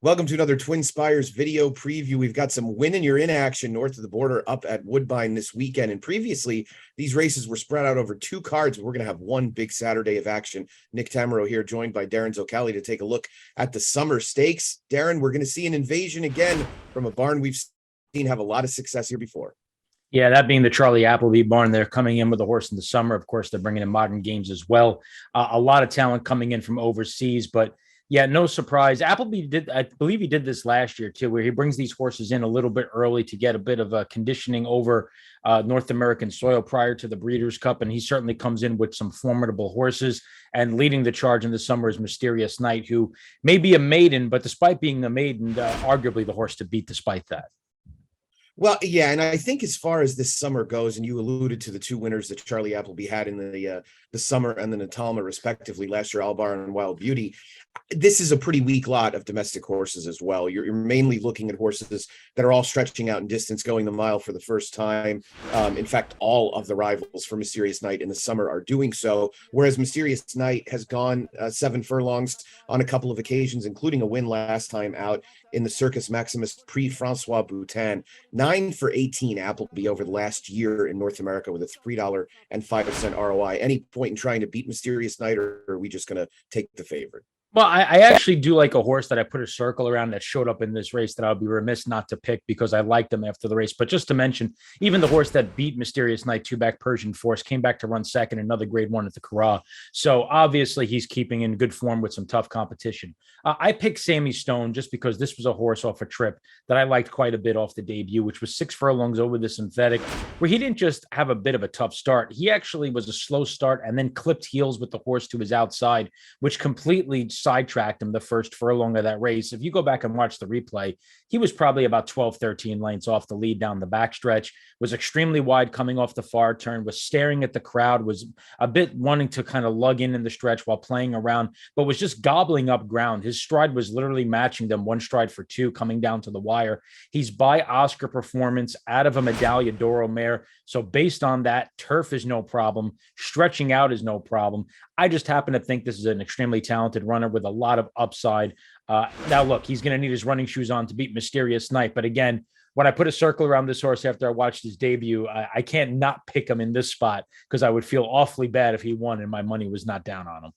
Welcome to another TwinSpires video preview. We've got some win and you're in action north of the border up at Woodbine this weekend. And previously, these races were spread out over two cards. We're going to have one big Saturday of action. Nick Tammaro here, joined by Darin Zoccali to take a look at the summer stakes. Darin, we're going to see an invasion again from a barn we've seen have a lot of success here before. Yeah, that being the Charlie Appleby barn, they're coming in with a horse in the summer. Of course, they're bringing in modern games as well. A lot of talent coming in from overseas, but yeah, no surprise. Appleby did, I believe he did this last year too, where he brings these horses in a little bit early to get a bit of a conditioning over North American soil prior to the Breeders' Cup. And he certainly comes in with some formidable horses. And leading the charge in the summer is Mysterious Knight, who may be a maiden, but despite being a maiden, arguably the horse to beat despite that. Well, yeah, and I think as far as this summer goes, and you alluded to the two winners that Charlie Appleby had in the summer and the Natalma, respectively, last year, Albar and Wild Beauty. This is a pretty weak lot of domestic horses as well. You're mainly looking at horses that are all stretching out in distance, going the mile for the first time. In fact, all of the rivals for Mysterious Knight in the summer are doing so, whereas Mysterious Knight has gone 7 furlongs on a couple of occasions, including a win last time out in the Circus Maximus Prix-Francois Boutin. 9 for 18 Appleby over the last year in North America with a $3.05 ROI. Any point in trying to beat Mysterious Knight, or are we just going to take the favorite? Well, I actually do like a horse that I put a circle around that showed up in this race that I would be remiss not to pick because I liked him after the race. But just to mention, even the horse that beat Mysterious Knight, two-back Persian Force, came back to run second, another grade one at the Corral. So obviously he's keeping in good form with some tough competition. I picked Sammy Stone just because this was a horse off a trip that I liked quite a bit off the debut, which was 6 furlongs over the synthetic, where he didn't just have a bit of a tough start. He actually was a slow start and then clipped heels with the horse to his outside, which completely sidetracked him the first furlong of that race. If you go back and watch the replay, he was probably about 12, 13 lengths off the lead down the backstretch, was extremely wide coming off the far turn, was staring at the crowd, was a bit wanting to kind of lug in the stretch while playing around, but was just gobbling up ground. His stride was literally matching them, one stride for two coming down to the wire. He's by Oscar Performance out of a Medaglia d'Oro mare. So based on that, turf is no problem. Stretching out is no problem. I just happen to think this is an extremely talented runner with a lot of upside. Now, look, he's going to need his running shoes on to beat Mysterious Knight. But again, when I put a circle around this horse after I watched his debut, I can't not pick him in this spot because I would feel awfully bad if he won and my money was not down on him.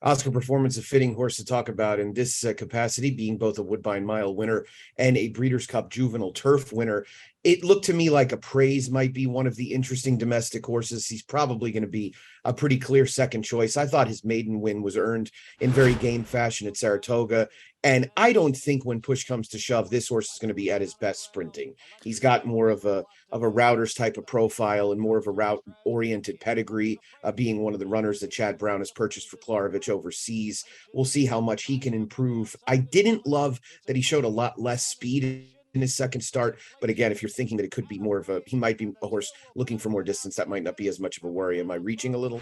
Oscar Performance, a fitting horse to talk about in this capacity, being both a Woodbine Mile winner and a Breeders' Cup Juvenile Turf winner. It looked to me like Appraise might be one of the interesting domestic horses. He's probably going to be a pretty clear second choice. I thought his maiden win was earned in very game fashion at Saratoga. And I don't think when push comes to shove, this horse is going to be at his best sprinting. He's got more of a routers type of profile and more of a route-oriented pedigree, being one of the runners that Chad Brown has purchased for Klarovich overseas. We'll see how much he can improve. I didn't love that he showed a lot less speed in his second start. But again, if you're thinking that it could be more of he might be a horse looking for more distance, that might not be as much of a worry. Am I reaching a little?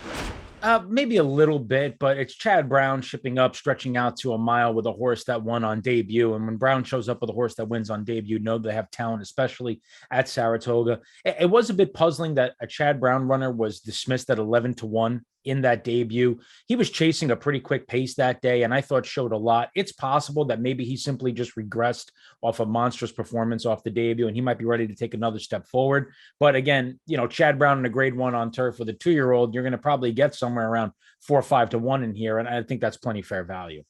Maybe a little bit, but it's Chad Brown shipping up, stretching out to a mile with a horse that won on debut. And when Brown shows up with a horse that wins on debut, know they have talent, especially at Saratoga. It was a bit puzzling that a Chad Brown runner was dismissed at 11-1 in that debut. He was chasing a pretty quick pace that day, and I thought showed a lot. It's possible that maybe he simply just regressed off a monstrous performance off the debut, and he might be ready to take another step forward. But again, Chad Brown in a grade one on turf with a 2-year-old, you're going to probably get somewhere around 4 or 5-1 in here, and I think that's plenty fair value.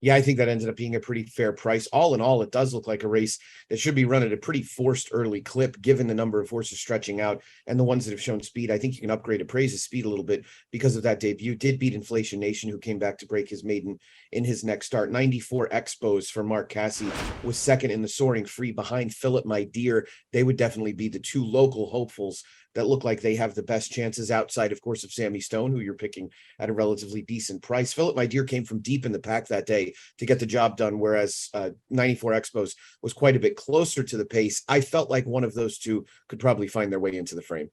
Yeah, I think that ended up being a pretty fair price. All in all, it does look like a race that should be run at a pretty forced early clip, given the number of horses stretching out and the ones that have shown speed. I think you can upgrade Appraise's speed a little bit because of that debut. Did beat Inflation Nation, who came back to break his maiden in his next start. 94 Expos for Mark Cassie was second in the Soaring Free behind Philip My Dear. They would definitely be the two local hopefuls that look like they have the best chances outside, of course, of Sammy Stone, who you're picking at a relatively decent price. Philip My Dear came from deep in the pack that day to get the job done, whereas 94 Expos was quite a bit closer to the pace. I felt like one of those two could probably find their way into the frame.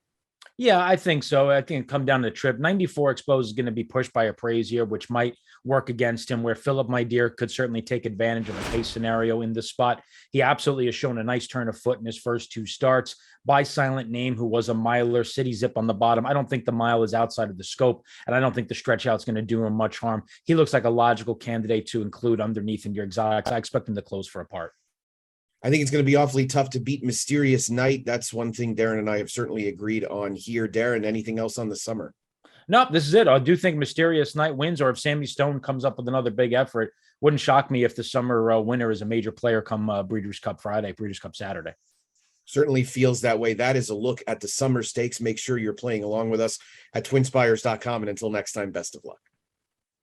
Yeah, I think so. I think it come down to the trip. 94 exposed is going to be pushed by a praise here, which might work against him, where Philip My Dear could certainly take advantage of a pace scenario in this spot. He absolutely has shown a nice turn of foot in his first two starts. By Silent Name, who was a miler, City Zip on the bottom. I don't think the mile is outside of the scope, and I don't think the stretch out's going to do him much harm. He looks like a logical candidate to include underneath in your exotics. I expect him to close for a part. I think it's going to be awfully tough to beat Mysterious Night. That's one thing Darin and I have certainly agreed on here. Darin, anything else on the summer? Nope, this is it. I do think Mysterious Night wins, or if Sammy Stone comes up with another big effort, wouldn't shock me if the summer winner is a major player come Breeders' Cup Friday, Breeders' Cup Saturday. Certainly feels that way. That is a look at the summer stakes. Make sure you're playing along with us at twinspires.com. And until next time, best of luck.